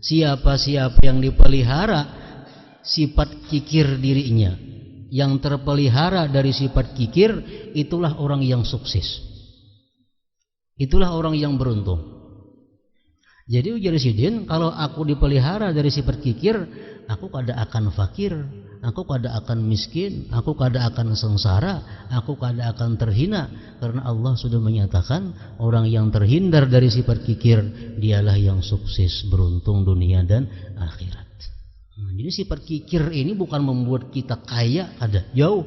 Siapa-siapa yang dipelihara sifat kikir dirinya, yang terpelihara dari sifat kikir, itulah orang yang sukses. Itulah orang yang beruntung. Jadi ujar Sidin, kalau aku dipelihara dari sifat kikir, aku kada akan fakir, aku kada akan miskin, aku kada akan sengsara, aku kada akan terhina. Karena Allah sudah menyatakan orang yang terhindar dari sifat kikir, dialah yang sukses, beruntung dunia dan akhirat. Jadi sifat kikir ini bukan membuat kita kaya, ada jauh.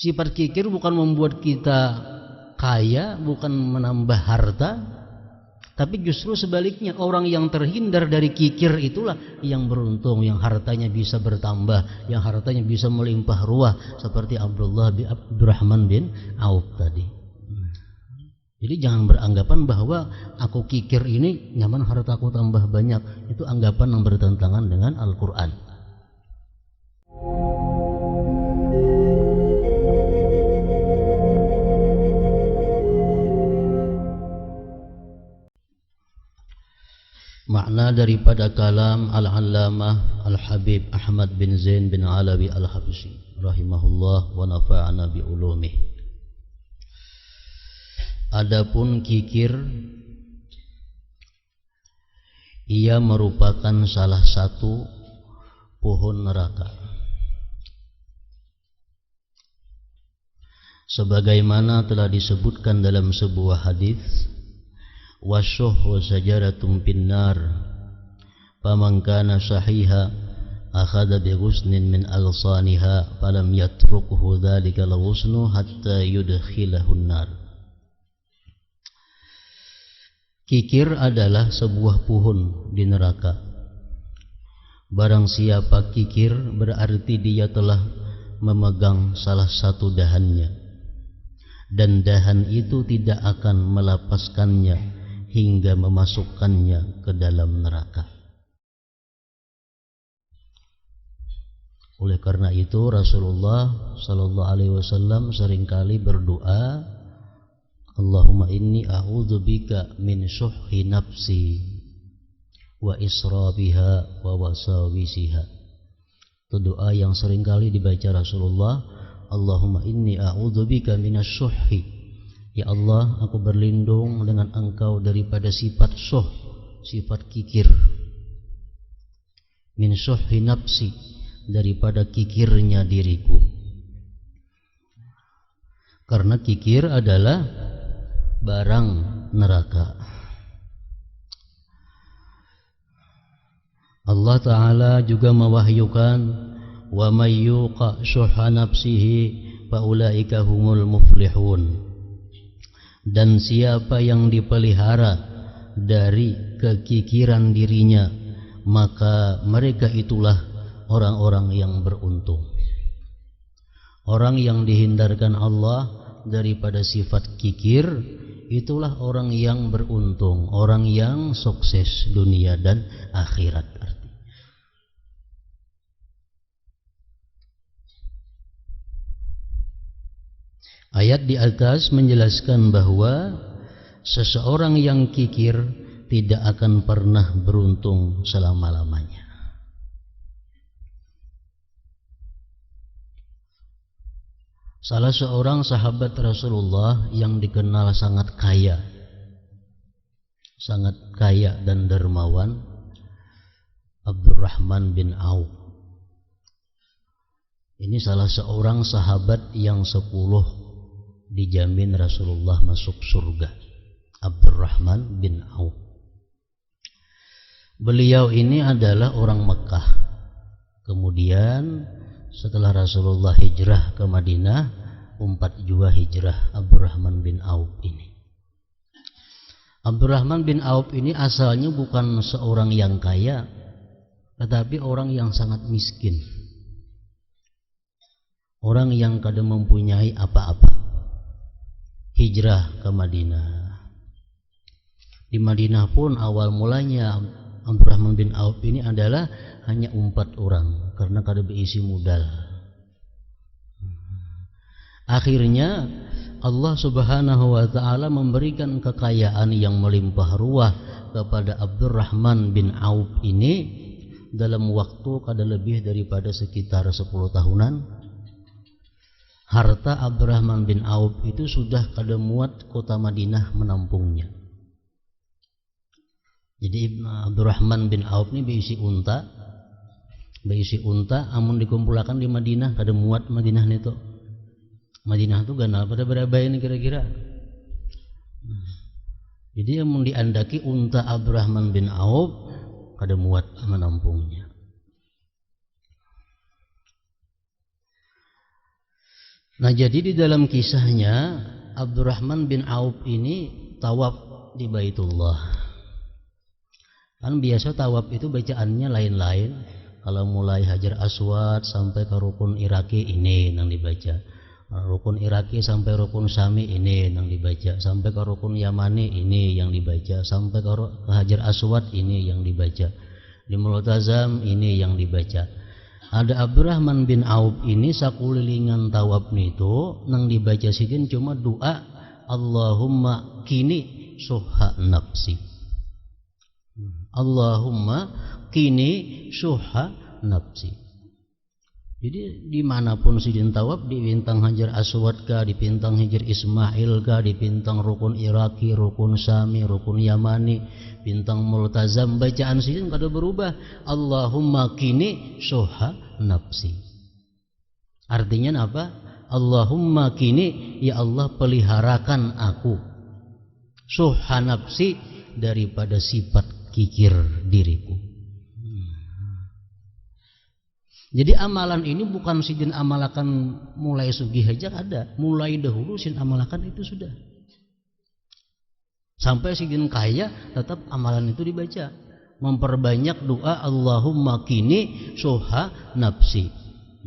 Sifat kikir bukan membuat kita kaya, bukan menambah harta. Tapi justru sebaliknya, orang yang terhindar dari kikir itulah yang beruntung, yang hartanya bisa bertambah, yang hartanya bisa melimpah ruah, seperti Abdurrahman bin Auf tadi. Jadi jangan beranggapan bahwa aku kikir ini nyaman hartaku tambah banyak. Itu anggapan yang bertentangan dengan Al-Quran. Makna daripada kalam Al-Allamah Al-Habib Ahmad bin Zain bin Alawi Al-Habsyi rahimahullah wa nafa'ana bi ulumih. Adapun kikir, ia merupakan salah satu pohon neraka. Sebagaimana telah disebutkan dalam sebuah hadis, wasyuhu sajaratun pinnar faman kana sahiha akhadha bi ghusnin min alsaniha falam yatrukhu dhalika al-ghusnu hatta yudkhilahu an-nar. Kikir adalah sebuah pohon di neraka. Barang siapa kikir, berarti dia telah memegang salah satu dahannya, dan dahan itu tidak akan melepaskannya hingga memasukkannya ke dalam neraka. Oleh karena itu Rasulullah sallallahu alaihi wasallam seringkali berdoa, Allahumma inni a'udzubika min syuhhi nafsi wa israbiha wa wasawisiha. Itu doa yang seringkali dibaca Rasulullah. Allahumma inni a'udzubika minasyuhhi, ya Allah, aku berlindung dengan Engkau daripada sifat syuh, sifat kikir. Min syuhhi nafsi, daripada kikirnya diriku. Karena kikir adalah barang neraka. Allah Ta'ala juga mewahyukan, wa may yuqa syuhha nafsihi fa ulaika humul muflihun. Dan siapa yang dipelihara dari kekikiran dirinya, maka mereka itulah orang-orang yang beruntung. Orang yang dihindarkan Allah daripada sifat kikir, itulah orang yang beruntung, orang yang sukses dunia dan akhirat. Ayat di atas menjelaskan bahwa seseorang yang kikir tidak akan pernah beruntung selama-lamanya. Salah seorang sahabat Rasulullah yang dikenal sangat kaya dan dermawan, Abdurrahman bin Auf. Ini salah seorang sahabat yang 10 dijamin Rasulullah masuk surga, Abdurrahman bin Auf. Beliau ini adalah orang Mekah. Kemudian setelah Rasulullah hijrah ke Madinah, 4 juga hijrah Abdurrahman bin Auf ini. Abdurrahman bin Auf ini asalnya bukan seorang yang kaya, tetapi orang yang sangat miskin. Orang yang kada mempunyai apa-apa. Hijrah ke Madinah. Di Madinah pun awal mulanya Abdurrahman bin Auf ini adalah hanya 4 orang karena kada berisi modal. Akhirnya Allah Subhanahu wa taala memberikan kekayaan yang melimpah ruah kepada Abdurrahman bin Auf ini dalam waktu kada lebih daripada sekitar 10 tahunan. Harta Abdurrahman bin Auf itu sudah kada muat kota Madinah menampungnya. Jadi Abdurrahman bin Auf ini berisi unta, amun dikumpulkan di Madinah kada muat Madinah itu. Madinah itu ganal pada berapa ini kira-kira. Jadi amun diandaki unta Abdurrahman bin Auf kada muat menampungnya. Nah, jadi di dalam kisahnya Abdurrahman bin Auf ini tawaf di Baitullah. Kan biasa tawaf itu bacaannya lain-lain. Kalau mulai Hajar Aswad sampai ke Rukun Iraki ini yang dibaca. Rukun Iraki sampai Rukun Syami ini yang dibaca. Sampai ke Rukun Yamani ini yang dibaca. Sampai ke Hajar Aswad ini yang dibaca. Di Multazam ini yang dibaca. Ada Abdurrahman bin Auf ini sakulilingan tawaf itu nang dibaca sidin cuma doa Allahumma kini suha nafsi. Allahumma kini suha nafsi. Jadi dimanapun sidin tawaf, di bintang Hajar Aswad kah, di bintang Hajar Ismail kah, di bintang Rukun Iraki, Rukun Syami, Rukun Yamani, bintang Multazam, bacaan sidin kada berubah. Allahumma kini suha nafsi. Artinya apa? Allahumma kini, ya Allah peliharakan aku suha nafsi daripada sifat kikir diriku. Jadi amalan ini bukan sidin amalakan mulai sugih aja ada, mulai dahulu sidin amalakan itu sudah. Sampai sidin kaya tetap amalan itu dibaca. Memperbanyak doa Allahumma kini suha nafsi.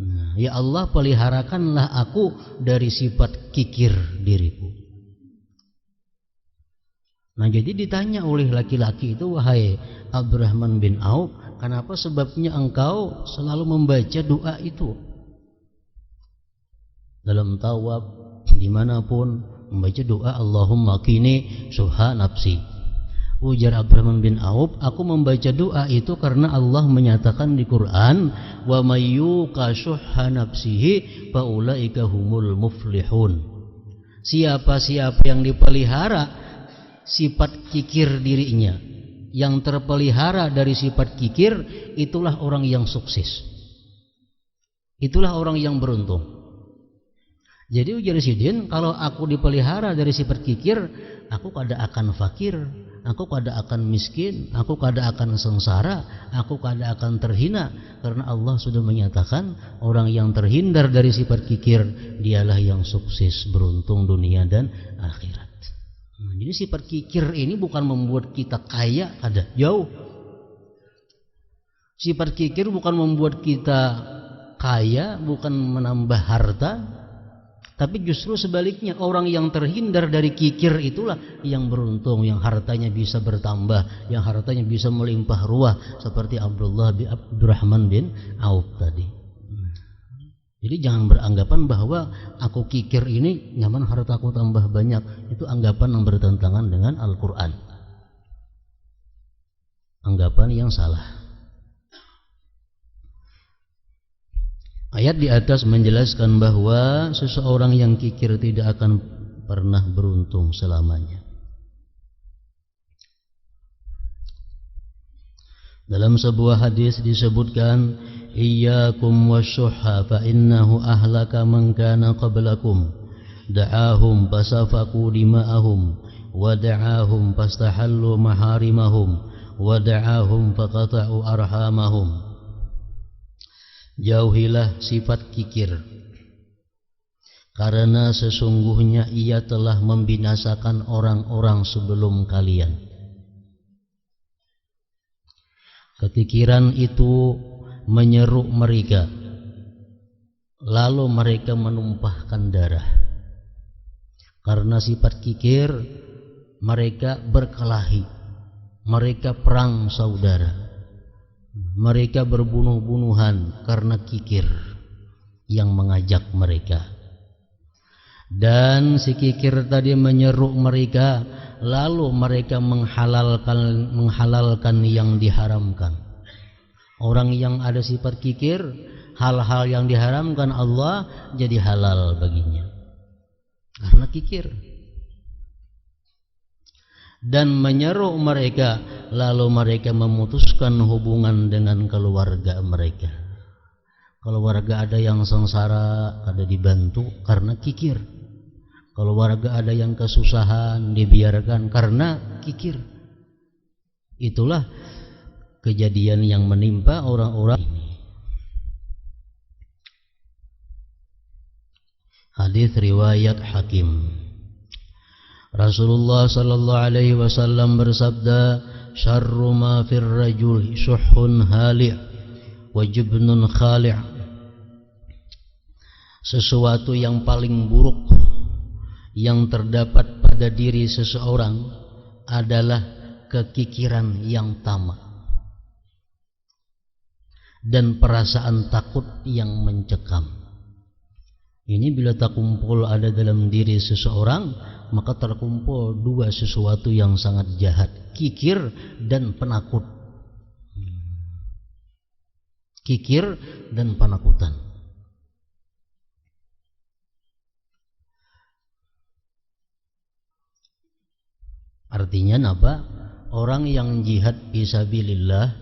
Nah, ya Allah peliharakanlah aku dari sifat kikir diriku. Nah, jadi ditanya oleh laki-laki itu, wahai Abdurrahman bin Auf, kenapa sebabnya engkau selalu membaca doa itu? Dalam tawaf, dimanapun, membaca doa Allahumma kini suha nafsi. Ujar Abdurrahman bin Auf, aku membaca doa itu karena Allah menyatakan di Quran, wa may yuqa shuhha nafsihi fa ulaika humul muflihun. Siapa-siapa yang dipelihara sifat kikir dirinya, yang terpelihara dari sifat kikir, itulah orang yang sukses. Itulah orang yang beruntung. Jadi ujar sidin, kalau aku dipelihara dari sifat kikir, aku kada akan fakir, aku kada akan miskin, aku kada akan sengsara, aku kada akan terhina, karena Allah sudah menyatakan orang yang terhindar dari sifat kikir dialah yang sukses, beruntung dunia dan akhirat. Nah, jadi sifat kikir ini bukan membuat kita kaya, kada, jauh. Sifat kikir bukan membuat kita kaya, bukan menambah harta, tapi justru sebaliknya, orang yang terhindar dari kikir itulah yang beruntung, yang hartanya bisa bertambah, yang hartanya bisa melimpah ruah, seperti Abdurrahman bin Auf tadi. Jadi jangan beranggapan bahwa aku kikir ini nyaman hartaku tambah banyak. Itu anggapan yang bertentangan dengan Al-Quran. Anggapan yang salah. Ayat di atas menjelaskan bahwa seseorang yang kikir tidak akan pernah beruntung selamanya. Dalam sebuah hadis disebutkan, iyyakum wasyuhha fa innahu ahlaka man kana qablakum da'ahum fasafaku dima'ahum wa da'ahum fastahallu maharimahum wa da'ahum faqata'u arhamahum. Jauhilah sifat kikir, karena sesungguhnya ia telah membinasakan orang-orang sebelum kalian. Kekikiran itu menyeruk mereka, lalu mereka menumpahkan darah. Karena sifat kikir, mereka berkelahi, mereka perang saudara, mereka berbunuh-bunuhan karena kikir yang mengajak mereka. Dan si kikir tadi menyeru mereka, lalu mereka menghalalkan yang diharamkan. Orang yang ada sifat kikir, hal-hal yang diharamkan Allah jadi halal baginya karena kikir. Dan menyeru mereka, lalu mereka memutuskan hubungan dengan keluarga mereka. Keluarga ada yang sengsara, ada dibantu karena kikir. Keluarga ada yang kesusahan, dibiarkan karena kikir. Itulah kejadian yang menimpa orang-orang ini. Hadis riwayat Hakim. Rasulullah sallallahu alaihi wasallam bersabda, "Syarru ma fir rajul syuhhun hali' wa jubnun khali'." Sesuatu yang paling buruk yang terdapat pada diri seseorang adalah kekikiran yang tamak dan perasaan takut yang mencekam. Ini bila terkumpul ada dalam diri seseorang, maka terkumpul dua sesuatu yang sangat jahat, kikir dan penakut. Kikir dan penakutan. Artinya apa? Orang yang jihad fisabilillah,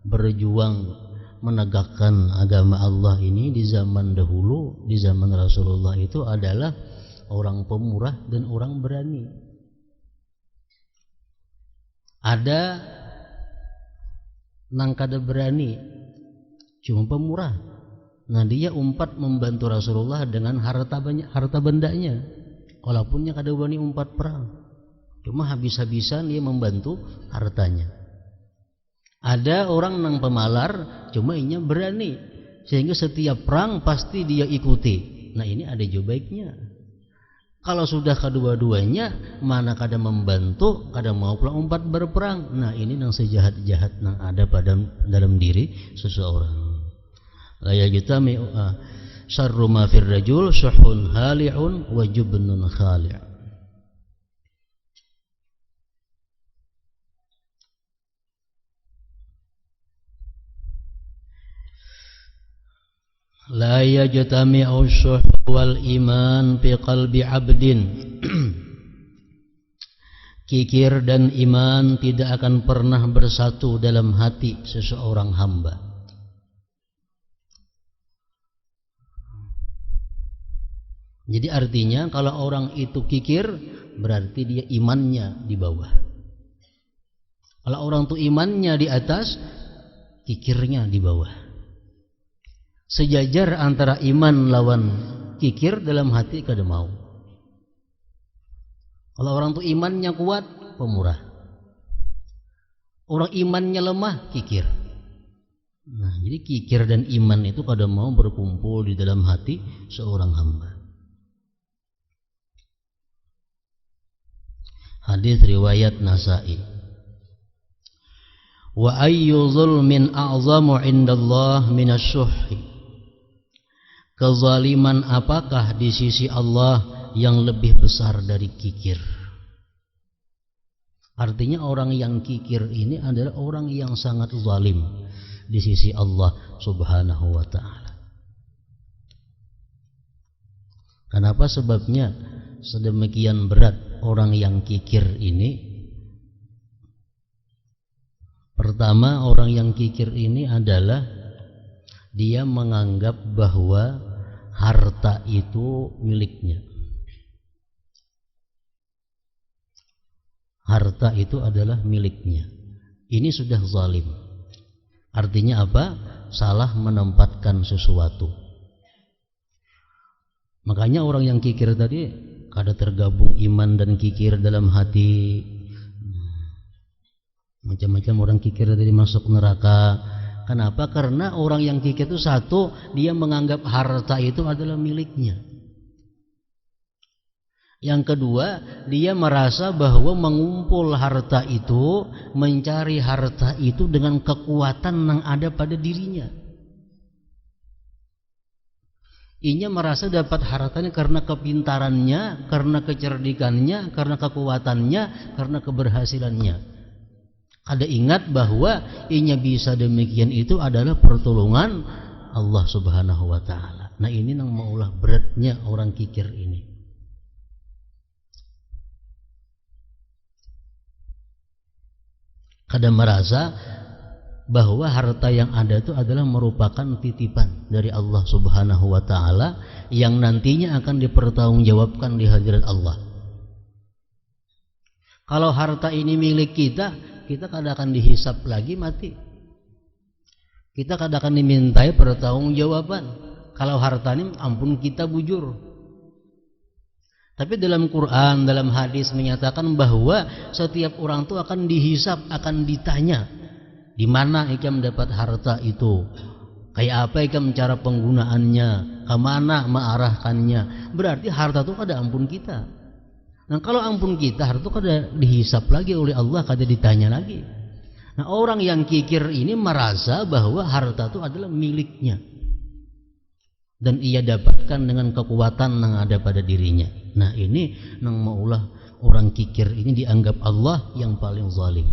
berjuang menegakkan agama Allah ini di zaman dahulu, di zaman Rasulullah itu adalah orang pemurah dan orang berani. Ada nang kada berani, cuma pemurah. Nah dia umpat membantu Rasulullah dengan harta banyak, harta bendanya. Walaupun dia kada berani umpat perang, cuma habis-habisan dia membantu hartanya. Ada orang nang pemalar, cuma inya berani, sehingga setiap perang pasti dia ikuti. Nah ini ada juga baiknya. Kalau sudah kedua-duanya, mana kada membantu, kada mau pula umpat berperang. Nah ini nang sejahat-jahat nang ada pada dalam diri seseorang. La yajtami syarru ma fir rajul syuhun hali'un wa jubnun khali'. La yajtami'u syuh wal iman fi qalbi 'abdin. Kikir dan iman tidak akan pernah bersatu dalam hati seseorang hamba. Jadi artinya kalau orang itu kikir, berarti dia imannya di bawah. Kalau orang itu imannya di atas, kikirnya di bawah. Sejajar antara iman lawan kikir dalam hati kada mau. Kalau orang itu imannya kuat, pemurah. Orang imannya lemah, kikir. Nah, jadi kikir dan iman itu kada mau berkumpul di dalam hati seorang hamba. Hadis riwayat Nasa'i. Wa ayyu zulmin a'zamu 'indallah minasy-syuhhi. Kezaliman apakah di sisi Allah yang lebih besar dari kikir? Artinya orang yang kikir ini adalah orang yang sangat zalim di sisi Allah Subhanahu wa ta'ala. Kenapa sebabnya sedemikian berat orang yang kikir ini? Pertama, orang yang kikir ini adalah dia menganggap bahwa harta itu miliknya. Harta itu adalah miliknya. Ini sudah zalim. Artinya apa? Salah menempatkan sesuatu. Makanya orang yang kikir tadi kada tergabung iman dan kikir dalam hati. Macam-macam orang kikir tadi masuk neraka. Kenapa? Karena orang yang kikir itu satu, dia menganggap harta itu adalah miliknya. Yang kedua, dia merasa bahwa mengumpul harta itu, mencari harta itu dengan kekuatan yang ada pada dirinya. Inya merasa dapat hartanya karena kepintarannya, karena kecerdikannya, karena kekuatannya, karena keberhasilannya. Kada ingat bahwa inya bisa demikian itu adalah pertolongan Allah Subhanahu wa taala. Nah, ini nang maulah beratnya orang kikir ini. Kada merasa bahwa harta yang ada itu adalah merupakan titipan dari Allah Subhanahu wa taala yang nantinya akan dipertanggungjawabkan di hadirat Allah. Kalau harta ini milik kita, kita kada akan dihisap lagi mati. Kita kada akan dimintai pertanggungjawaban. Kalau harta ini ampun kita bujur. Tapi dalam Quran, dalam hadis menyatakan bahwa setiap orang itu akan dihisap, akan ditanya. Di mana ikam dapat harta itu? Kayak apa ikam cara penggunaannya? Kemana mengarahkannya? Berarti harta itu kada ampun kita. Nah, kalau ampun kita, harta itu kada dihisap lagi oleh Allah, kada ditanya lagi. Nah, orang yang kikir ini merasa bahwa harta itu adalah miliknya dan ia dapatkan dengan kekuatan yang ada pada dirinya. Nah, ini nang maulah orang kikir ini dianggap Allah yang paling zalim.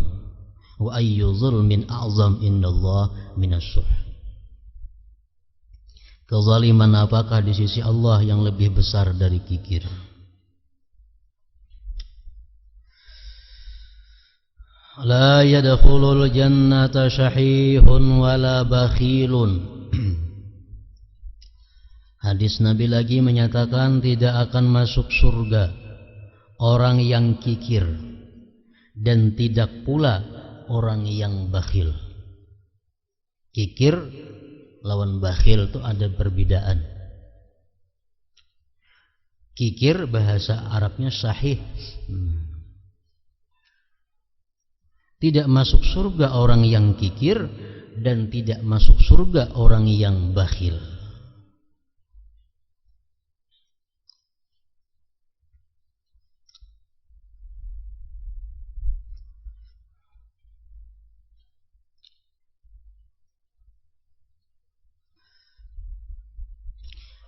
Wa ayyu zulmin a'zam indallah minasyuh. Kezaliman apakah di sisi Allah yang lebih besar dari kikir? La yadkhulul jannata syahihun wala bakhilun. Hadis Nabi lagi menyatakan tidak akan masuk surga orang yang kikir dan tidak pula orang yang bakhil. Kikir lawan bakhil itu ada perbedaan. Kikir bahasa Arabnya sahih. Tidak masuk surga orang yang kikir dan tidak masuk surga orang yang bakhil.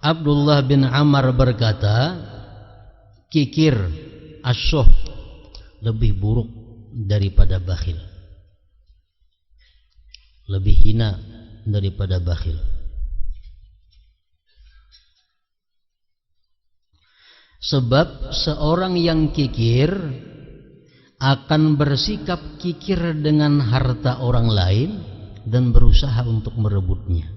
Abdullah bin Amr berkata, kikir asyuh lebih buruk daripada bakhil, lebih hina daripada bakhil. Sebab seorang yang kikir akan bersikap kikir dengan harta orang lain dan berusaha untuk merebutnya.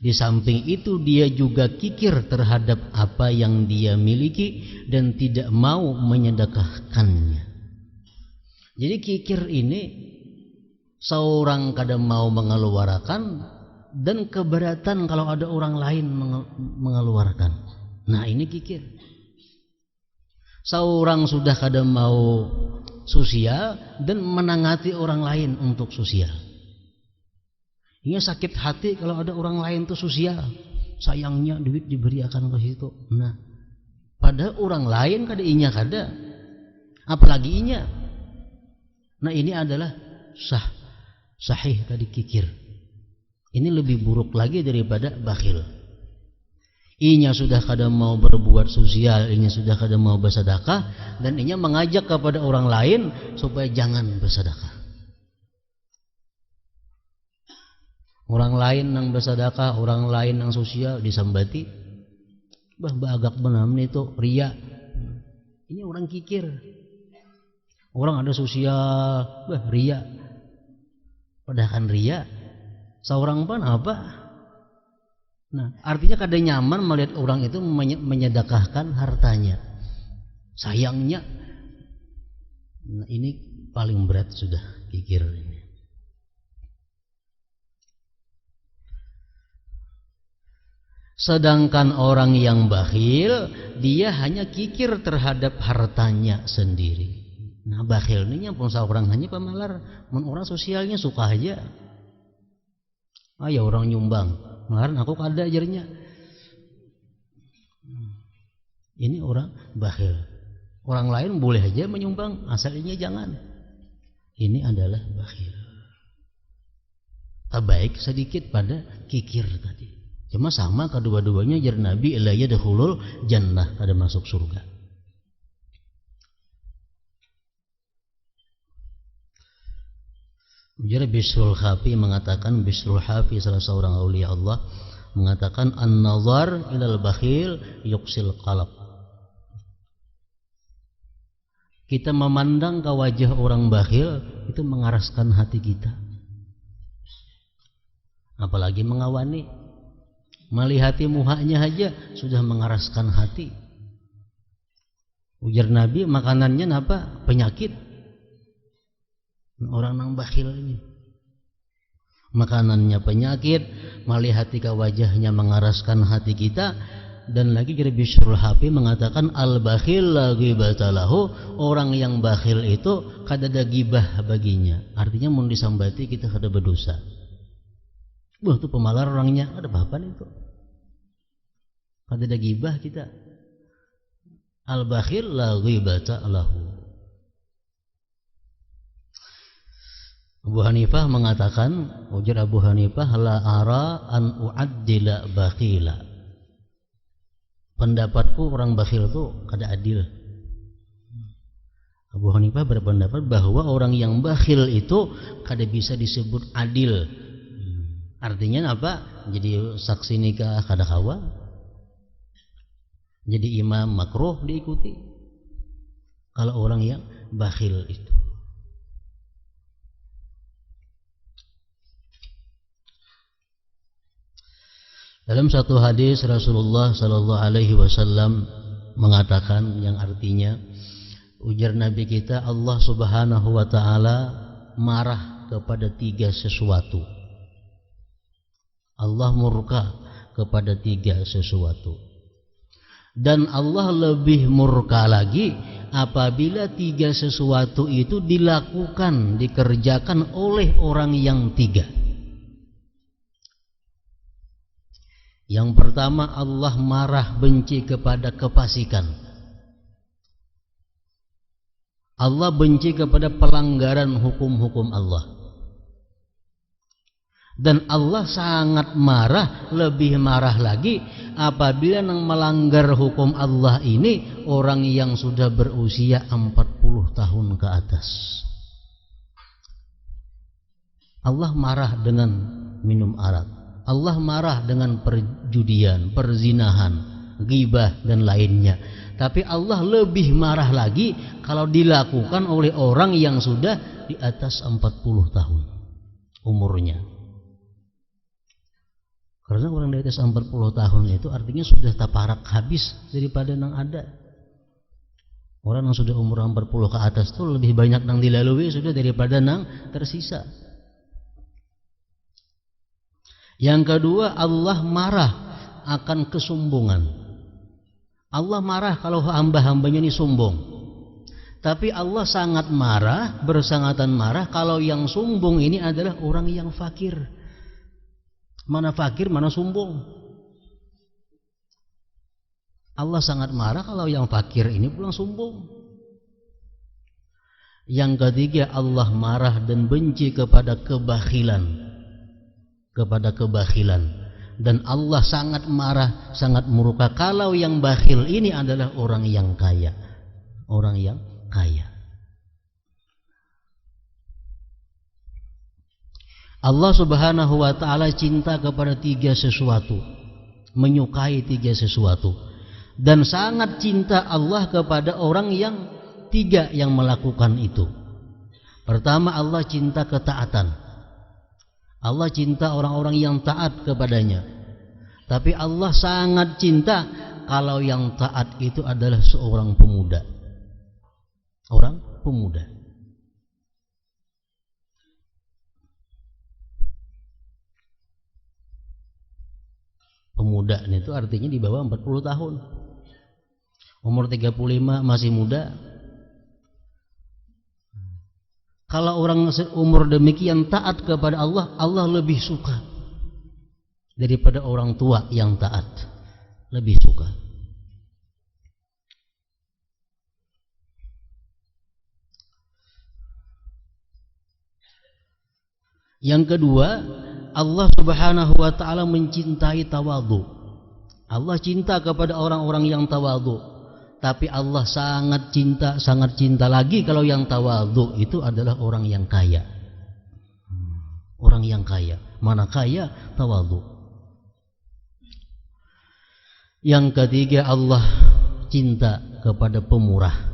Di samping itu dia juga kikir terhadap apa yang dia miliki dan tidak mau menyedekahkannya. Jadi kikir ini seorang kadang mau mengeluarkan dan keberatan kalau ada orang lain mengeluarkan. Nah, ini kikir. Seorang sudah kadang mau sosial dan menangati orang lain untuk sosial. Ia sakit hati kalau ada orang lain tuh sosial. Sayangnya duit diberikan ke situ. Nah, pada orang lain kada inya kada. Apalagi inya. Nah, ini adalah sahih tadi kikir. Ini lebih buruk lagi daripada bakhil. Inya sudah kada mau berbuat sosial, inya sudah kada mau bersedekah, dan inya mengajak kepada orang lain supaya jangan bersedekah. Orang lain nang bersedekah, orang lain nang sosial disambati. Bagak benam itu ria. Ini orang kikir. Orang ada sosial, ria. Padahal kan ria. Seorang pun apa? Nah, artinya kada nyaman melihat orang itu menyedekahkan hartanya. Sayangnya. Nah, ini paling berat sudah kikir ini. Sedangkan orang yang bakhil, dia hanya kikir terhadap hartanya sendiri. Nah, bakhil ini pun seorang hanya pemalar, orang sosialnya suka aja. Ya orang nyumbang, malahan aku kada ajarnya. Ini orang bakhil. Orang lain boleh aja menyumbang, asalnya jangan. Ini adalah bakhil. Terbaik sedikit pada kikir tadi. Cuma sama kedua-duanya jar Nabi la yadkhulul jannah, ada masuk surga. Jadi Bisrul Hafi mengatakan, Bisrul Hafi salah seorang aulia Allah mengatakan, an-nazar ilal bakhil yuksil qalb. Kita memandang ke wajah orang bakhil itu mengaraskan hati kita. Apalagi mengawani, melihati muhanya aja sudah mengaraskan hati. Ujar Nabi, makanannya apa? Penyakit. Orang yang bakhil ini makanannya penyakit, melihati ke wajahnya mengaraskan hati kita. Dan lagi jadi Bisrul Hafi mengatakan, al-bakhil la ghibata lahu, orang yang bakhil itu kadada gibah baginya. Artinya mun disambati kita kada berdosa. Wah, itu pemalar orangnya, ada apa itu? Kadada gibah kita. Al-bakhil la ghibata lahu. Abu Hanifah mengatakan, ujar Abu Hanifah, la ara an u'addila bakhila. Pendapatku orang bakhil itu kada adil. Abu Hanifah berpendapat bahwa orang yang bakhil itu kada bisa disebut adil. Artinya apa? Jadi saksi nikah kada kawa, jadi imam makruh diikuti kalau orang yang bakhil itu. Dalam satu hadis Rasulullah sallallahu alaihi wasallam mengatakan, yang artinya, ujar Nabi kita, Allah Subhanahu wa taala marah kepada 3 sesuatu. Allah murka kepada 3 sesuatu. Dan Allah lebih murka lagi apabila 3 sesuatu itu dilakukan, dikerjakan oleh orang yang 3. Yang pertama, Allah marah benci kepada kefasikan. Allah benci kepada pelanggaran hukum-hukum Allah. Dan Allah sangat marah, lebih marah lagi apabila yang melanggar hukum Allah ini orang yang sudah berusia 40 tahun ke atas. Allah marah dengan minum arak. Allah marah dengan perjudian, perzinahan, ghibah dan lainnya. Tapi Allah lebih marah lagi kalau dilakukan oleh orang yang sudah di atas 40 tahun umurnya. Karena orang di atas 40 tahun itu artinya sudah taparak habis daripada yang ada. Orang yang sudah umur 40 ke atas itu lebih banyak yang dilalui sudah daripada yang tersisa. Yang kedua, Allah marah akan kesombongan. Allah marah kalau hamba-hambanya ini sombong. Tapi Allah sangat marah, bersangatan marah kalau yang sombong ini adalah orang yang fakir. Mana fakir, mana sombong. Allah sangat marah kalau yang fakir ini pulang sombong. Yang ketiga, Allah marah dan benci kepada kebakhilan. Dan Allah sangat marah, sangat murka kalau yang bakhil ini adalah orang yang kaya. Orang yang kaya. Allah Subhanahu wa taala cinta kepada 3 sesuatu, menyukai 3 sesuatu, dan sangat cinta Allah kepada orang yang 3 yang melakukan itu. Pertama, Allah cinta ketaatan. Allah cinta orang-orang yang taat kepadanya. Tapi Allah sangat cinta kalau yang taat itu adalah seorang pemuda. Orang pemuda. Pemuda itu artinya di bawah 40 tahun. Umur 35 masih muda. Kalau orang umur demikian taat kepada Allah, Allah lebih suka daripada orang tua yang taat. Lebih suka. Yang kedua, Allah Subhanahu wa taala mencintai tawadhu. Allah cinta kepada orang-orang yang tawadhu. Tapi Allah sangat cinta lagi kalau yang tawadhu itu adalah orang yang kaya. Orang yang kaya. Mana kaya? Tawadhu. Yang ketiga, Allah cinta kepada pemurah.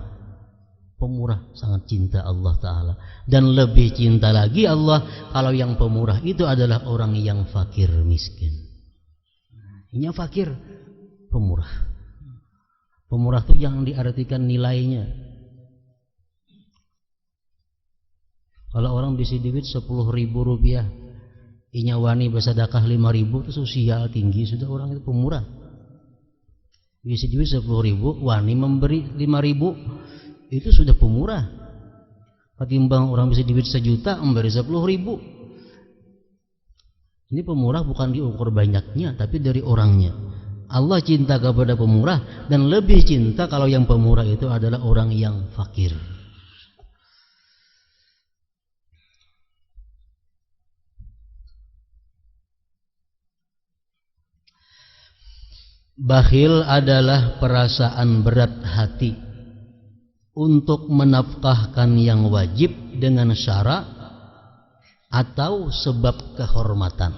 Pemurah sangat cinta Allah Ta'ala. Dan lebih cinta lagi Allah kalau yang pemurah itu adalah orang yang fakir miskin. Ini fakir, pemurah. Pemurah itu yang diartikan nilainya. Kalau orang bisi duit 10.000 rupiah, inya wani bersedekah 5.000 itu sosial tinggi, sudah orang itu pemurah. Bisi duit 10.000, wani memberi 5.000, itu sudah pemurah. Ketimbang orang bisa duit 1 juta memberi 10.000. Ini pemurah bukan diukur banyaknya, tapi dari orangnya. Allah cinta kepada pemurah dan lebih cinta kalau yang pemurah itu adalah orang yang fakir. Bakhil adalah perasaan berat hati untuk menafkahkan yang wajib dengan syarat atau sebab kehormatan.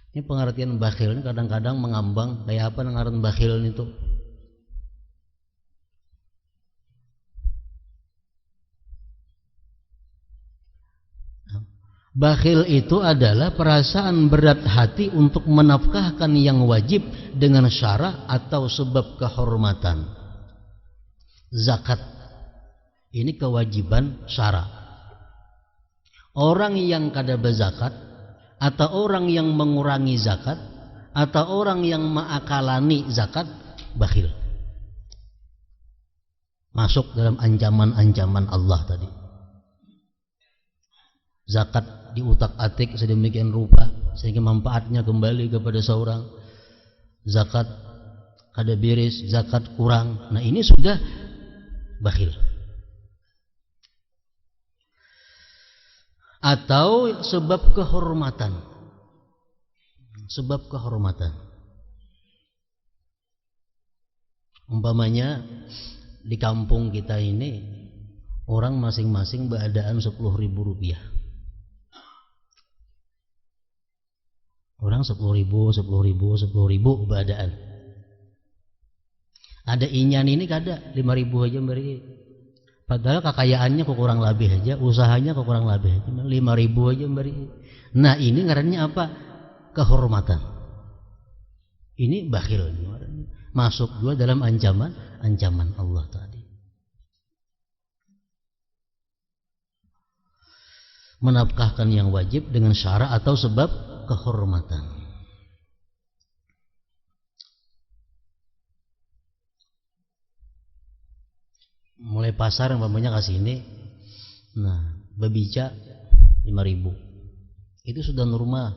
Ini pengertian bakhil ini kadang-kadang mengambang. Kayak apa pengertian bakhil itu? Bakhil itu adalah perasaan berat hati untuk menafkahkan yang wajib dengan syarat atau sebab kehormatan. Zakat ini kewajiban syara. Orang yang kada berzakat atau orang yang mengurangi zakat atau orang yang mengakalani zakat bakhil. Masuk dalam ancaman-ancaman Allah tadi. Zakat diutak-atik sedemikian rupa sehingga manfaatnya kembali kepada seorang. Zakat kada beres, zakat kurang. Nah, ini sudah bakhil. Atau sebab kehormatan. Sebab kehormatan. Umpamanya di kampung kita ini orang masing-masing beradaan 10.000 rupiah. Orang 10.000 beradaan. Ada inyan ini kada 5.000 aja beri. Padahal kekayaannya kurang lebih aja, usahanya kurang lebih aja, 5.000 aja beri. Nah, ini ngarannya apa? Kehormatan. Ini bakhil. Masuk juga dalam ancaman Allah tadi. Menafkahkan yang wajib dengan syarat atau sebab kehormatan. Mulai pasar umpamanya kasih ini, nah bebica 5.000, itu sudah normal.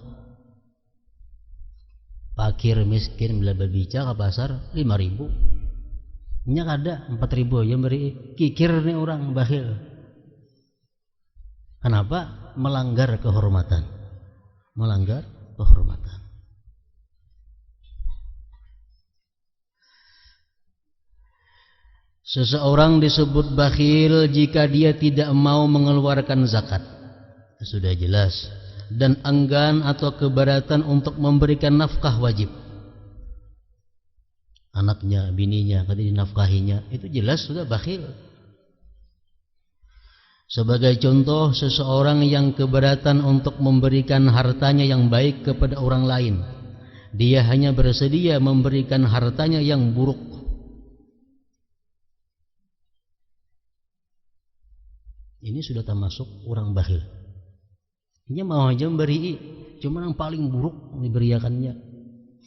Fakir miskin bila bebica ke pasar 5.000, nya ada 4.000 aja beri. Kikir nih orang bakhil. Kenapa? Melanggar kehormatan. Melanggar kehormatan. Seseorang disebut bakhil jika dia tidak mau mengeluarkan zakat. Sudah jelas. Dan enggan atau keberatan untuk memberikan nafkah wajib. Anaknya, bininya, ketika dinafkahinya, itu jelas sudah bakhil. Sebagai contoh, seseorang yang keberatan untuk memberikan hartanya yang baik kepada orang lain. Dia hanya bersedia memberikan hartanya yang buruk. Ini sudah termasuk orang bakhil. Ini mau aja memberi, cuma yang paling buruk diberiakannya.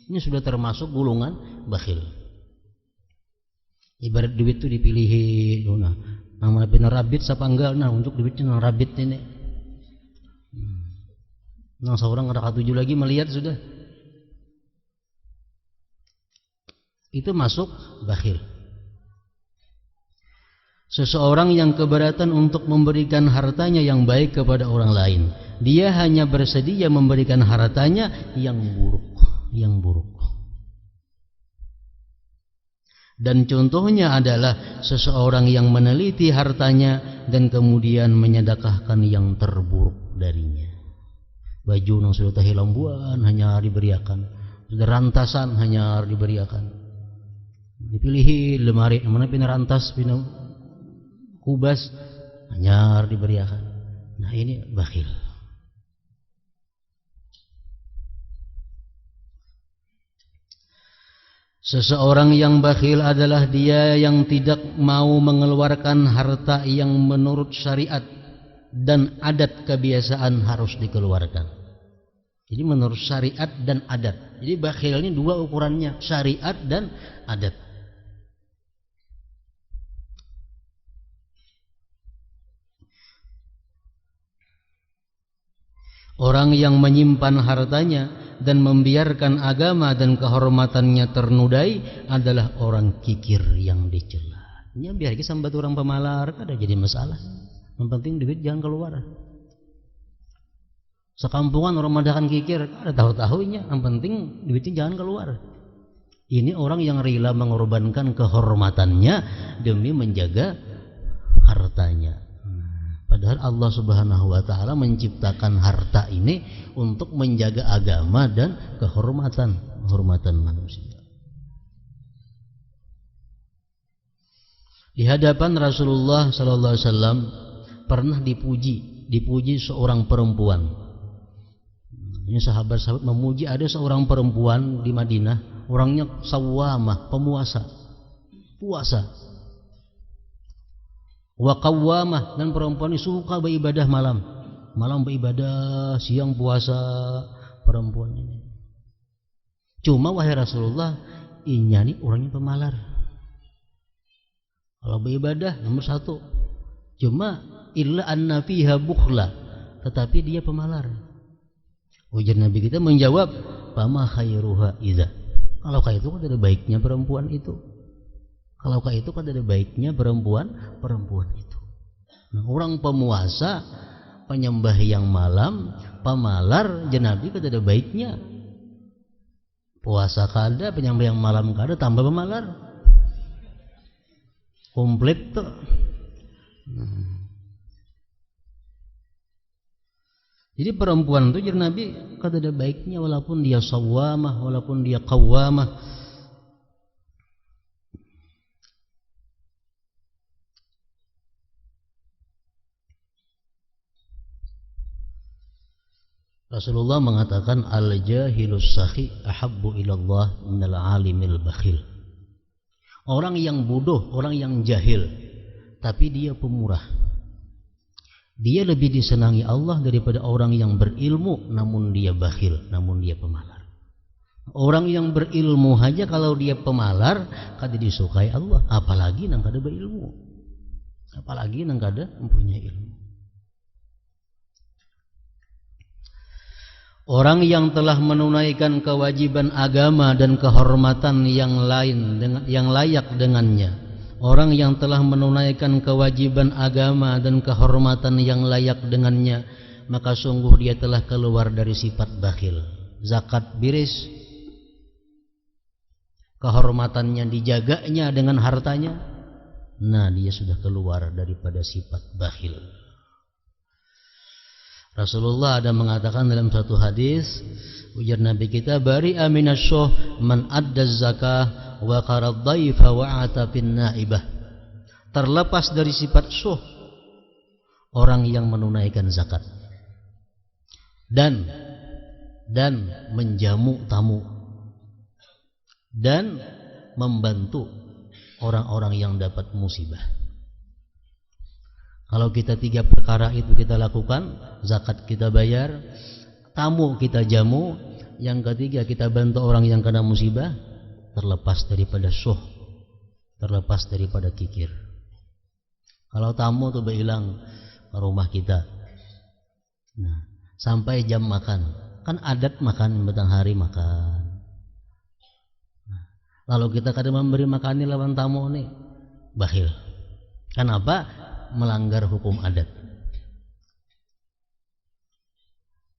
Ini sudah termasuk golongan bakhil. Ibarat duit itu dipilih, nah, nama benar rabit siapa enggak? Nah, untuk duitnya nang rabit ini. Nah, seorang ada ketujuh lagi melihat sudah. Itu masuk bakhil. Seseorang yang keberatan untuk memberikan hartanya yang baik kepada orang lain, dia hanya bersedia memberikan hartanya yang buruk. Dan contohnya adalah seseorang yang meneliti hartanya dan kemudian menyedekahkan yang terburuk darinya. Baju yang sudah hilambuan hanya diberiakan, sudah rantasan hanya diberiakan. Dipilihi lemari mana pina rantas pina kubas hanya diberiakan. Nah ini bakhil. Seseorang yang bakhil adalah dia yang tidak mau mengeluarkan harta yang menurut syariat dan adat kebiasaan harus dikeluarkan. Jadi menurut syariat dan adat. Jadi bakhil ini dua ukurannya, syariat dan adat. Orang yang menyimpan hartanya dan membiarkan agama dan kehormatannya ternodai adalah orang kikir yang dicela. Ini biar kita sambat orang pemalar kada jadi masalah. Yang penting duit jangan keluar. Sekampungan orang madakan kikir kada tahu-tahunya, yang penting duitnya jangan keluar. Ini orang yang rela mengorbankan kehormatannya demi menjaga hartanya. Padahal Allah Subhanahu wa taala menciptakan harta ini untuk menjaga agama dan kehormatan manusia. Di hadapan Rasulullah sallallahu alaihi wasallam pernah dipuji seorang perempuan. Ini sahabat-sahabat memuji ada seorang perempuan di Madinah, orangnya sawamah, puasa. Wa qawwamah, dan perempuan ini suka beribadah malam beribadah, siang puasa perempuan ini. Cuma wahai Rasulullah, inya nih orangnya pemalar. Kalau beribadah nomor satu, cuma illa anna fiha bukhla, tetapi dia pemalar. Ujar Nabi kita menjawab, fama khairuha idza. Kalau kayak itu kan ada baiknya perempuan itu. Kalau kayak itu kan ada baiknya perempuan itu. Nah, orang pemuasa, penyembah yang malam, pemalar, Nabi kan ada baiknya. Puasa kada, penyembah yang malam kada, tambah pemalar. Komplit tuh. Jadi perempuan itu jadi Nabi kan ada baiknya, walaupun dia sawamah, walaupun dia qawwamah. Rasulullah mengatakan al-jahilus sakhi ahabbu ilallah minal alimil bakhil. Orang yang bodoh, orang yang jahil, tapi dia pemurah, dia lebih disenangi Allah daripada orang yang berilmu namun dia bakhil, namun dia pemalar. Orang yang berilmu aja kalau dia pemalar kada disukai Allah, apalagi nang kada berilmu, apalagi nang kada mempunyai ilmu. Orang yang telah menunaikan kewajiban agama dan kehormatan yang layak dengannya. Orang yang telah menunaikan kewajiban agama dan kehormatan yang layak dengannya, maka sungguh dia telah keluar dari sifat bakhil. Zakat biris, kehormatannya dijaganya dengan hartanya, nah dia sudah keluar daripada sifat bakhil. Rasulullah ada mengatakan dalam satu hadis, ujar Nabi kita, bari'a minasyuh man adda zakah wa qarad dhaifa wa atafin naibah. Terlepas dari sifat syuh orang yang menunaikan zakat dan menjamu tamu dan membantu orang-orang yang dapat musibah. Kalau kita tiga perkara itu kita lakukan, zakat kita bayar, tamu kita jamu, yang ketiga kita bantu orang yang kena musibah, terlepas daripada syuh, terlepas daripada kikir. Kalau tamu tuh hilang ke rumah kita, nah, sampai jam makan, kan adat makan batang hari makan. Nah, lalu kita kadang memberi makan ini lawan tamu nih, bakhil. Kenapa? Melanggar hukum adat.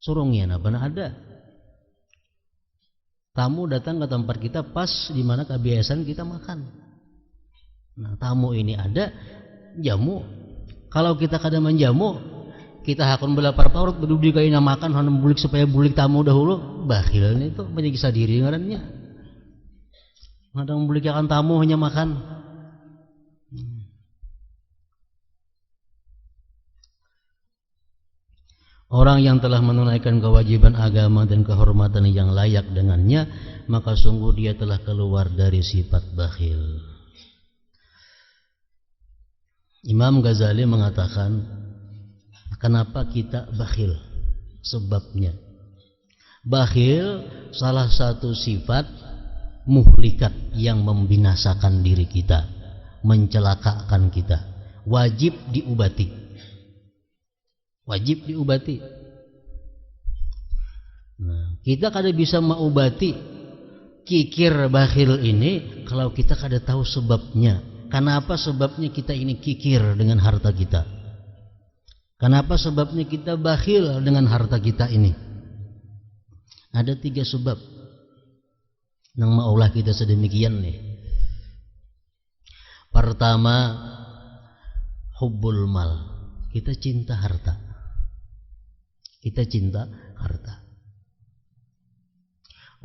Surungnya apa ada? Tamu datang ke tempat kita pas di mana kebiasaan kita makan. Nah, tamu ini ada jamu. Kalau kita kada menjamu, kita hakun belapar paurut berdudi kaina makan hendak bulik supaya bulik tamu dahulu. Bakhil itu menyiksa diri ngarannya. Ngadang bulik akan tamu hanya makan. Orang yang telah menunaikan kewajiban agama dan kehormatan yang layak dengannya, maka sungguh dia telah keluar dari sifat bakhil. Imam Ghazali mengatakan, kenapa kita bakhil? Sebabnya, bakhil salah satu sifat muhlikat yang membinasakan diri kita, mencelakakan kita, wajib diobati. Wajib diobati. Nah, kita kada bisa mengobati kikir bakhil ini kalau kita kada tahu sebabnya. Kenapa sebabnya kita ini kikir dengan harta kita? Kenapa sebabnya kita bakhil dengan harta kita ini? Ada 3 sebab. Nang maulah kita sedemikian nih. Pertama, hubbul mal. Kita cinta harta. Kita cinta harta.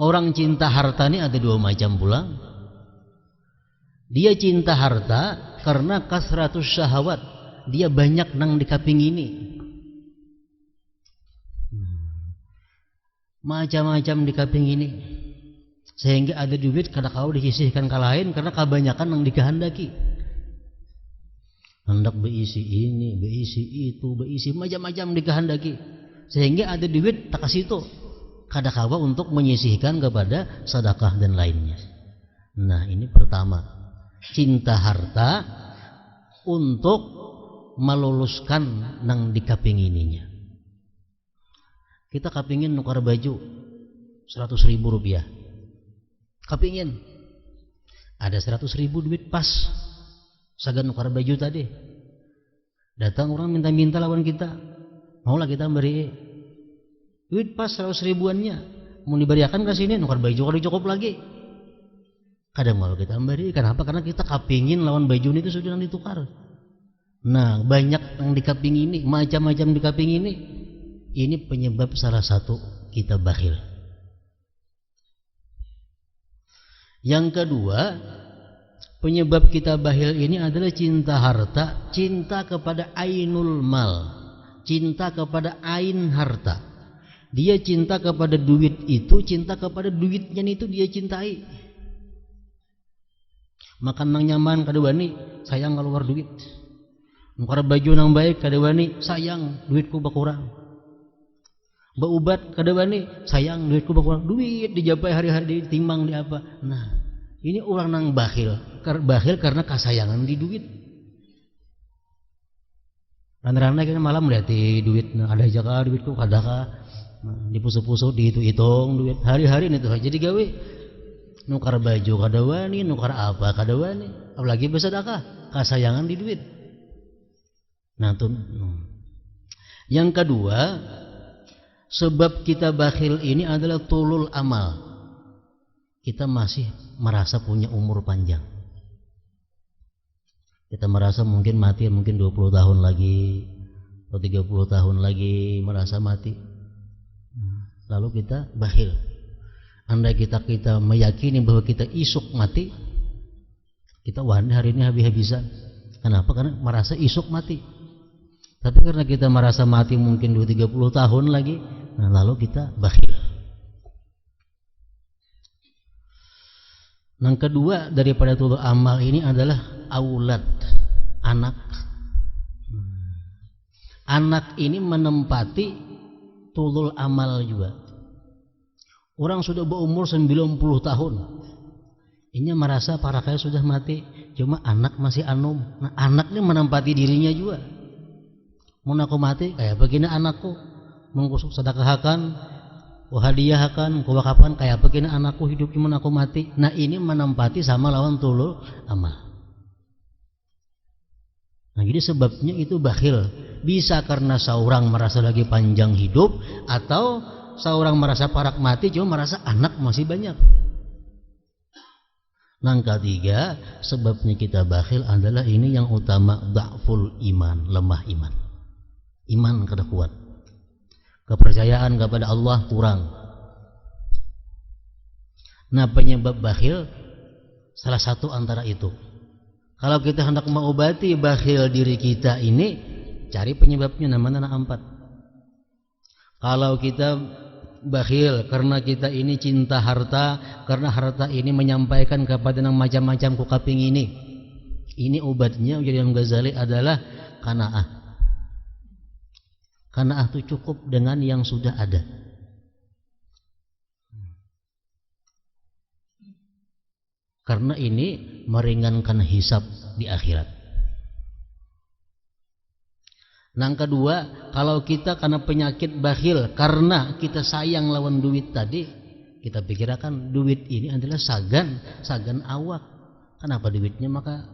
Orang cinta harta ini ada 2 macam pula. Dia cinta harta karena kasratus syahwat. Dia banyak nang dikapingini. Macam-macam dikapingini. Sehingga ada duit kada kau disisihkan ke lain karena kebanyakan nang dikehendaki. Hendak beisi ini, beisi itu, beisi macam-macam dikehendaki. Sehingga ada duit tak kasih itu kada kawa untuk menyisihkan kepada sedekah dan lainnya. Nah, ini pertama, cinta harta untuk meluluskan nang dikapingininya. Kita kapingin nukar baju 100.000 rupiah. Kapingin ada 100.000 duit pas sagan nukar baju tadi. Datang orang minta-minta lawan kita. Maulah kita beri duit pas 100 ribuannya, mau diberiakan ke sini nukar baju kalau cukup lagi. Kadang mau kita beri, kenapa? Karena kita kapingin lawan baju itu sudah ditukar. Nah, banyak yang dikapingini, macam-macam dikapingini. Ini penyebab salah satu kita bakhil. Yang kedua, penyebab kita bakhil ini adalah cinta harta, cinta kepada ainul mal. Cinta kepada ain harta. Dia cinta kepada duit itu, cinta kepada duitnya itu dia cintai. Makan nang nyaman kada wani, sayang keluar duit. Nukar baju nang baik kada wani, sayang duitku berkurang. Baubat kada wani, sayang duitku berkurang. Duit dijapai hari-hari ditimbang di apa. Nah, ini orang nang bakhil. Bakhil karena kasayangan di duit. Randa-randa kita malam melihat duit, nah, ada aja duitku kadaka, nah, dipusu-pusu dihitung duit hari-hari ini tuh jadi gawe nukar baju kadawani, nukar apa kadawani, apalagi bersedekah kasayangan di duit. Nah tuh. Yang kedua, sebab kita bakhil ini adalah tulul amal. Kita masih merasa punya umur panjang. Kita merasa mungkin mati mungkin 20 tahun lagi atau 30 tahun lagi merasa mati. Lalu kita bakhil. Andai kita meyakini bahwa kita isuk mati, kita wani hari ini habis-habisan. Kenapa? Karena merasa isuk mati. Tapi karena kita merasa mati mungkin 20-30 tahun lagi, nah lalu kita bakhil. Yang kedua daripada tulul amal ini adalah aulad, anak. Anak ini menempati tulul amal juga. Orang sudah berumur 90 tahun, ini merasa para kaya sudah mati, cuma anak masih anum. Nah, anak ini menempati dirinya juga. Mau aku mati kayak begini anakku, mengkusuk sedekahkan, hadiahkan, kuwakapan kayak begini anakku hidup cuma aku mati. Nah ini menempati sama lawan tulul amal. Nah, jadi sebabnya itu bakhil. Bisa karena seorang merasa lagi panjang hidup, atau seorang merasa parak mati cuma merasa anak masih banyak. Nah, ketiga, sebabnya kita bakhil adalah ini yang utama, dha'ful iman, lemah iman. Iman kada kuat. Kepercayaan kepada Allah kurang. Nah, penyebab bakhil salah satu antara itu. Kalau kita hendak mengobati bakhil diri kita ini, cari penyebabnya, namanya 4. Kalau kita bakhil karena kita ini cinta harta, karena harta ini menyampaikan kepada yang macam-macam ku kaping ini obatnya ujar Imam Ghazali adalah qanaah. Qanaah itu cukup dengan yang sudah ada. Karena ini meringankan hisab di akhirat. Yang kedua, kalau kita karena penyakit bakhil, karena kita sayang lawan duit tadi, kita pikirkan duit ini adalah sagan awak. Kenapa duitnya maka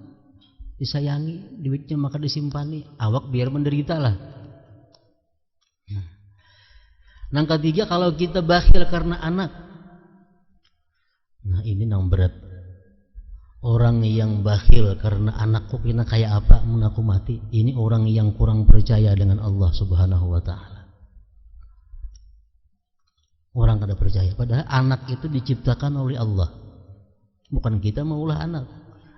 disayangi, duitnya maka disimpani, awak biar menderita lah. Yang ketiga, kalau kita bakhil karena anak, nah ini yang berat. Orang yang bakhil karena anakku kena kayak apa mengaku mati, ini orang yang kurang percaya dengan Allah Subhanahu wa ta'ala. Orang kada percaya, padahal anak itu diciptakan oleh Allah, bukan kita maulah anak.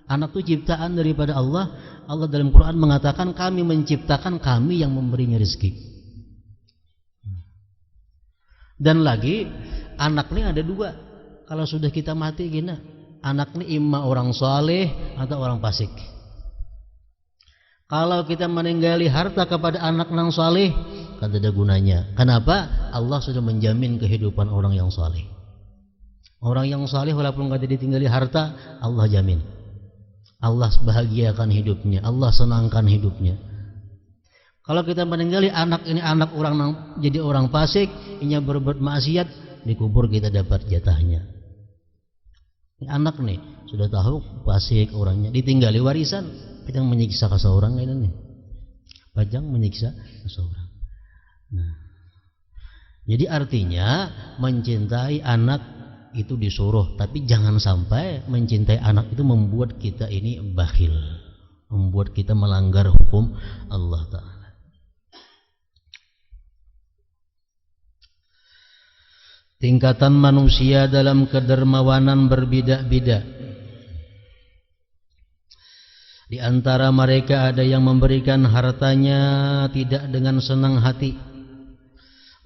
Anak itu ciptaan daripada Allah. Allah dalam Quran mengatakan kami menciptakan, kami yang memberinya rezeki. Dan lagi anak ini ada 2. Kalau sudah kita mati gina, anak ini imma orang saleh atau orang fasik. Kalau kita meninggali harta kepada anak yang saleh, kan ada gunanya. Kenapa? Allah sudah menjamin kehidupan orang yang saleh. Orang yang saleh walaupun tidak ditinggali harta, Allah jamin. Allah bahagiakan hidupnya, Allah senangkan hidupnya. Kalau kita meninggali anak ini, anak orang jadi orang fasik, ini berbuat maksiat, dikubur kita dapat jatahnya. Ini anak nih sudah tahu fasik orangnya, ditinggali warisan, pajang menyiksa ke seorang ini nih, pajang menyiksa ke seorang. Nah, jadi artinya mencintai anak itu disuruh, tapi jangan sampai mencintai anak itu membuat kita ini bakhil, membuat kita melanggar hukum Allah Ta'ala. Tingkatan manusia dalam kedermawanan berbeda-beda. Di antara mereka ada yang memberikan hartanya tidak dengan senang hati,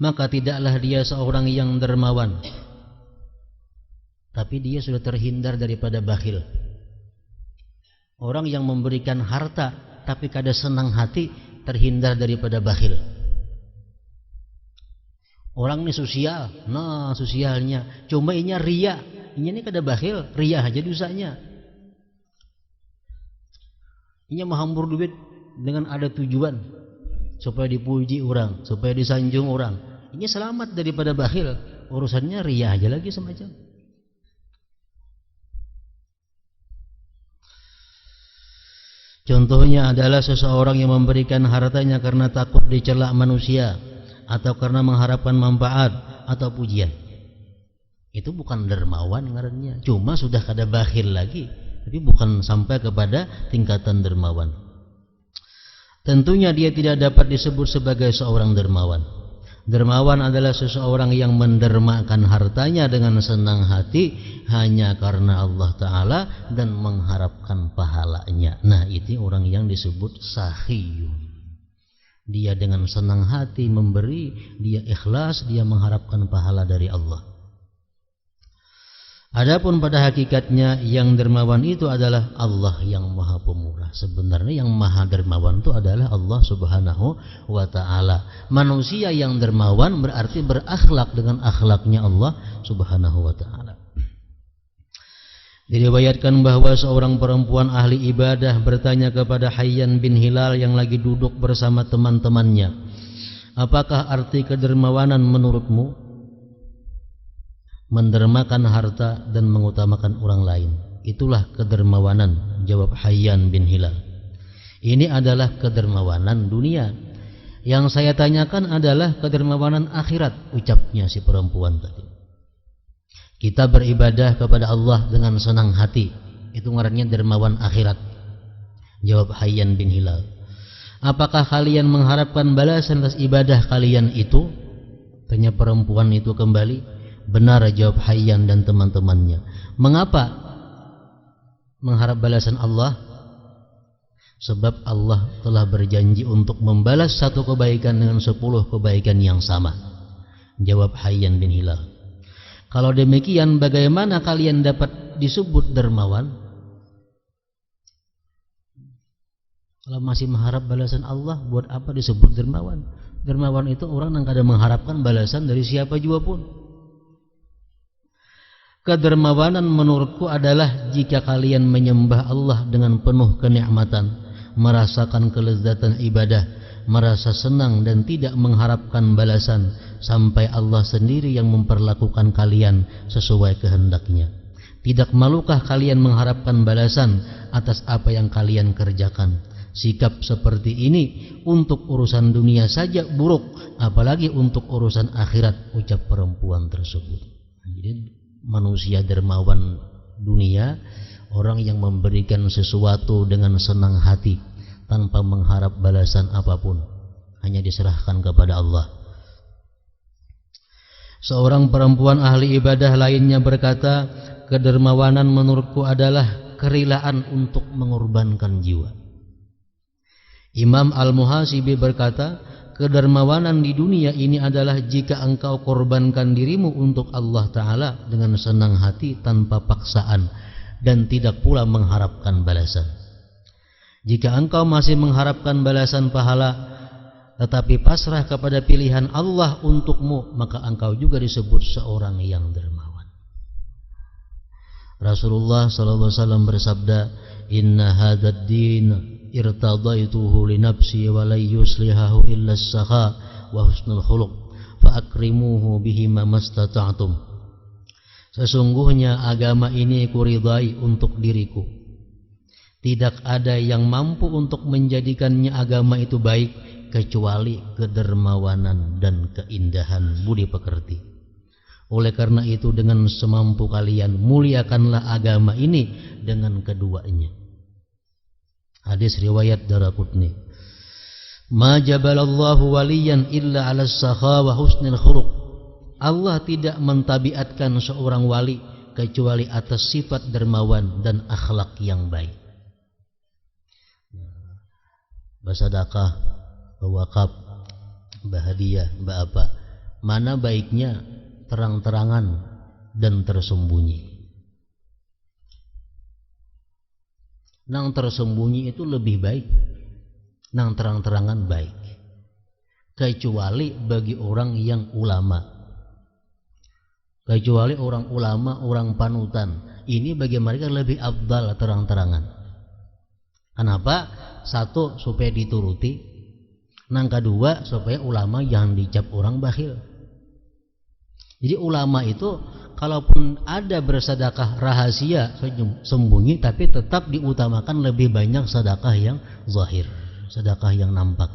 maka tidaklah dia seorang yang dermawan, tapi dia sudah terhindar daripada bakhil. Orang yang memberikan harta tapi kada senang hati, terhindar daripada bakhil. Orang ini sosial, nah sosialnya, cuma inya ria, inya ini kada bakhil, ria aja dosanya. Inya menghambur duit dengan ada tujuan supaya dipuji orang, supaya disanjung orang. Inya selamat daripada bakhil, urusannya ria aja lagi semacam. Contohnya adalah seseorang yang memberikan hartanya karena takut dicela manusia, atau karena mengharapkan manfaat atau pujian. Itu bukan dermawan ngarannya, cuma sudah kada bakhil lagi, tapi bukan sampai kepada tingkatan dermawan. Tentunya dia tidak dapat disebut sebagai seorang dermawan. Dermawan adalah seseorang yang mendermakan hartanya dengan senang hati hanya karena Allah Ta'ala dan mengharapkan pahalanya. Nah, itu orang yang disebut sahiyun. Dia dengan senang hati memberi, dia ikhlas, dia mengharapkan pahala dari Allah. Adapun pada hakikatnya yang dermawan itu adalah Allah yang Maha Pemurah. Sebenarnya yang Maha Dermawan itu adalah Allah Subhanahu wa Ta'ala. Manusia yang dermawan berarti berakhlak dengan akhlaknya Allah Subhanahu wa Ta'ala. Diriwayatkan bahwa seorang perempuan ahli ibadah bertanya kepada Hayyan bin Hilal yang lagi duduk bersama teman-temannya, apakah arti kedermawanan menurutmu? Mendermakan harta dan mengutamakan orang lain, itulah kedermawanan, jawab Hayyan bin Hilal. Ini adalah kedermawanan dunia. Yang saya tanyakan adalah kedermawanan akhirat, ucapnya si perempuan tadi. Kita beribadah kepada Allah dengan senang hati, itu ngarannya dermawan akhirat. Jawab Hayyan bin Hilal. Apakah kalian mengharapkan balasan atas ibadah kalian itu? Tanya perempuan itu kembali. Benar, jawab Hayyan dan teman-temannya. Mengapa mengharap balasan Allah? Sebab Allah telah berjanji untuk membalas satu kebaikan dengan 10 kebaikan yang sama. Jawab Hayyan bin Hilal. Kalau demikian bagaimana kalian dapat disebut dermawan? Kalau masih mengharap balasan Allah, buat apa disebut dermawan? Dermawan itu orang yang kadang mengharapkan balasan dari siapa juga pun. Kedermawanan menurutku adalah jika kalian menyembah Allah dengan penuh kenikmatan, merasakan kelezatan ibadah, merasa senang dan tidak mengharapkan balasan, sampai Allah sendiri yang memperlakukan kalian sesuai kehendaknya. Tidak malukah kalian mengharapkan balasan atas apa yang kalian kerjakan? Sikap seperti ini untuk urusan dunia saja buruk, apalagi untuk urusan akhirat, ucap perempuan tersebut. Jadi manusia dermawan dunia, orang yang memberikan sesuatu dengan senang hati tanpa mengharap balasan apapun, hanya diserahkan kepada Allah. Seorang perempuan ahli ibadah lainnya berkata, kedermawanan menurutku adalah kerelaan untuk mengorbankan jiwa. Imam Al-Muhasibi berkata, kedermawanan di dunia ini adalah jika engkau korbankan dirimu untuk Allah Ta'ala dengan senang hati tanpa paksaan dan tidak pula mengharapkan balasan. Jika engkau masih mengharapkan balasan pahala tetapi pasrah kepada pilihan Allah untukmu, maka engkau juga disebut seorang yang dermawan. Rasulullah SAW bersabda, inna hadzal din irtadaituhu li nafsi wa la yuslihahu illa as-sakha wa husnul khuluq fa akrimuhu bihi ma mastata'tum. Sesungguhnya agama ini kuridai untuk diriku. Tidak ada yang mampu untuk menjadikannya agama itu baik kecuali kedermawanan dan keindahan budi pekerti. Oleh karena itu dengan semampu kalian muliakanlah agama ini dengan keduanya. Hadis riwayat Daraqutni. Ma jabalallahu waliyan illa 'ala as-sakha wa husnil khuluq. Allah tidak mentabiatkan seorang wali kecuali atas sifat dermawan dan akhlak yang baik. Bersedekah, berwakaf, berhadiah, berapa? Mana baiknya terang-terangan dan tersembunyi? Nang tersembunyi itu lebih baik, nang terang-terangan baik. Kecuali bagi orang yang ulama, kecuali orang ulama, orang panutan, ini bagi mereka lebih afdal terang-terangan. Kenapa? Satu, supaya dituruti. Nang kedua, supaya ulama jangan dicap orang bakhil. Jadi ulama itu kalaupun ada bersedekah rahasia sembunyi, tapi tetap diutamakan lebih banyak sedekah yang zahir, sedekah yang nampak.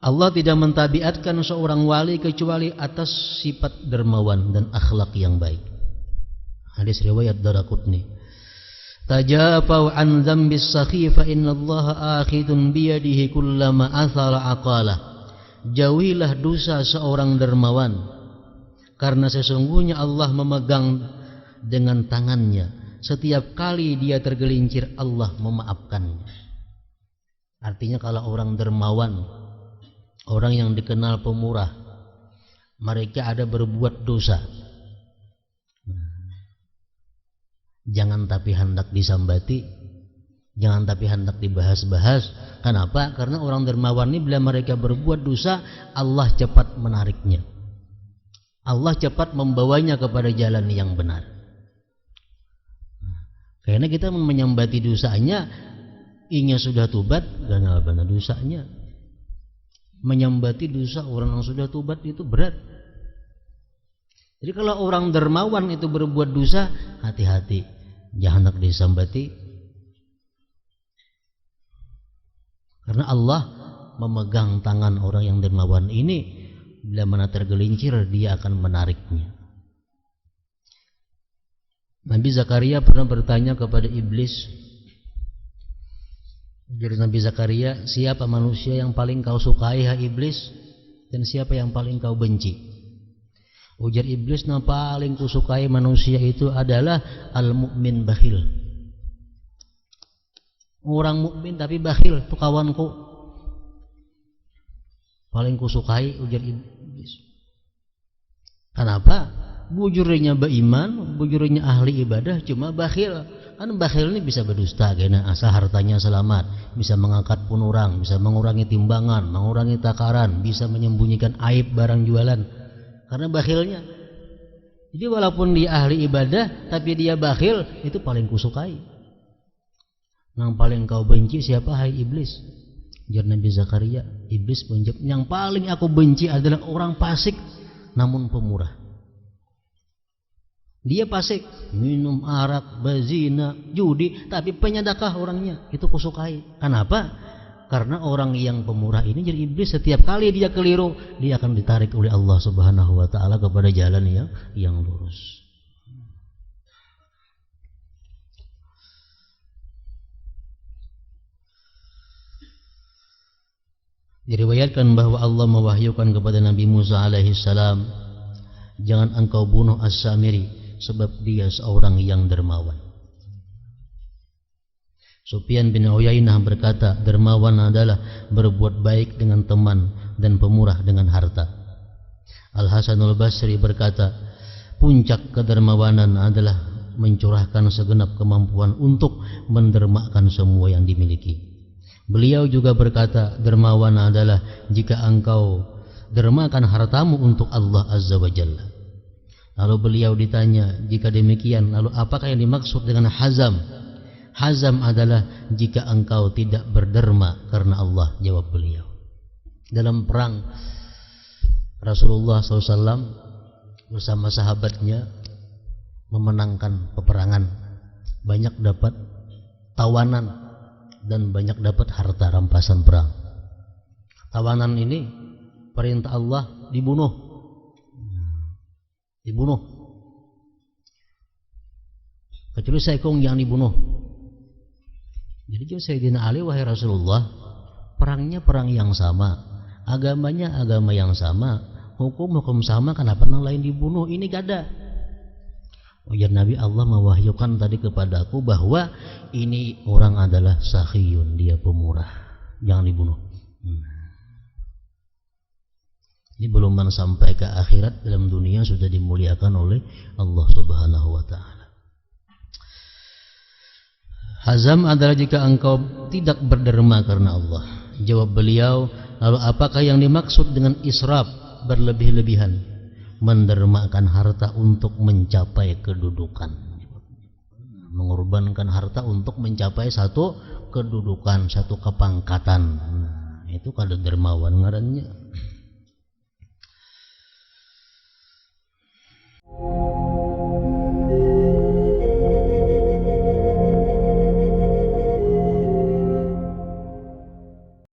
Allah tidak mentabiatkan seorang wali kecuali atas sifat dermawan dan akhlak yang baik. Hadis riwayat Daraqutni. Tajafau an dzambis sakhi fa innallaha akhidun biyadihi kullama athara aqalah. Jauhilah dosa seorang dermawan, karena sesungguhnya Allah memegang dengan tangannya. Setiap kali dia tergelincir, Allah memaafkannya. Artinya kalau orang dermawan, orang yang dikenal pemurah, mereka ada berbuat dosa, jangan tapi hendak disambati, jangan tapi hendak dibahas-bahas. Kenapa? Karena orang dermawan ini bila mereka berbuat dosa, Allah cepat menariknya, Allah cepat membawanya kepada jalan yang benar. Karena kita menyambati dosanya, ingin sudah tobat, gak benar dosanya. Menyambati dosa orang yang sudah tobat itu berat. Jadi kalau orang dermawan itu berbuat dosa, hati-hati, jangan hendak disambati. Karena Allah memegang tangan orang yang dermawan ini, bila mana tergelincir dia akan menariknya. Nabi Zakaria pernah bertanya kepada iblis. Jadi Nabi Zakaria, siapa manusia yang paling kau sukai hai iblis, dan siapa yang paling kau benci? Ujar iblis, yang paling kusukai manusia itu adalah al-mu'min bakhil. Orang mukmin tapi bakhil, itu kawanku. Paling kusukai, ujar iblis. Kenapa? Bujurnya beriman, bujurnya ahli ibadah, cuma bakhil. Kan bakhil ini bisa berdusta, karena asal hartanya selamat, bisa mengangkat pun orang, bisa mengurangi timbangan, mengurangi takaran, bisa menyembunyikan aib barang jualan. Karena bakhilnya. Jadi walaupun dia ahli ibadah, tapi dia bakhil, itu paling kusukai. Yang paling kau benci siapa hai iblis? Ujar Nabi Zakaria. Iblis menjawab, yang paling aku benci adalah orang fasik namun pemurah. Dia fasik, minum arak, berzina, judi, tapi penyedekah orangnya, itu kusukai. Kenapa? Karena orang yang pemurah ini jadi iblis, setiap kali dia keliru, dia akan ditarik oleh Allah Subhanahu wa taala kepada jalan yang lurus. Diriwayatkan bahwa Allah mewahyukan kepada Nabi Musa alaihi salam, jangan engkau bunuh As-Samiri sebab dia seorang yang dermawan. Sufyan bin Uyainah berkata, dermawan adalah berbuat baik dengan teman dan pemurah dengan harta. Al-Hasanul Basri berkata, puncak kedermawanan adalah mencurahkan segenap kemampuan untuk mendermakan semua yang dimiliki. Beliau juga berkata, dermawan adalah jika engkau dermakan hartamu untuk Allah Azza wa Jalla. Lalu beliau ditanya, jika demikian, lalu apakah yang dimaksud dengan hazam? Hazam adalah jika engkau tidak berderma karena Allah, jawab beliau. Dalam perang Rasulullah SAW bersama sahabatnya memenangkan peperangan, banyak dapat tawanan dan banyak dapat harta rampasan perang. Tawanan ini perintah Allah dibunuh. Kecuali Saikong yang dibunuh. Jadi Sayyidina Ali, wahai Rasulullah, perangnya perang yang sama, agamanya agama yang sama, hukum sama, kenapa yang lain dibunuh? Ini gak ada. Ujar Nabi, Allah mewahyukan tadi kepadaku bahwa ini orang adalah sakhiyun, dia pemurah, jangan dibunuh. Ini belum sampai ke akhirat, dalam dunia sudah dimuliakan oleh Allah Subhanahu wa taala. Hazam adalah jika engkau tidak berderma karena Allah. Jawab beliau, lalu apakah yang dimaksud dengan israf, berlebih-lebihan? Mendermakan harta untuk mencapai kedudukan, mengorbankan harta untuk mencapai satu kedudukan, satu kepangkatan. Itu kada dermawan ngarannya.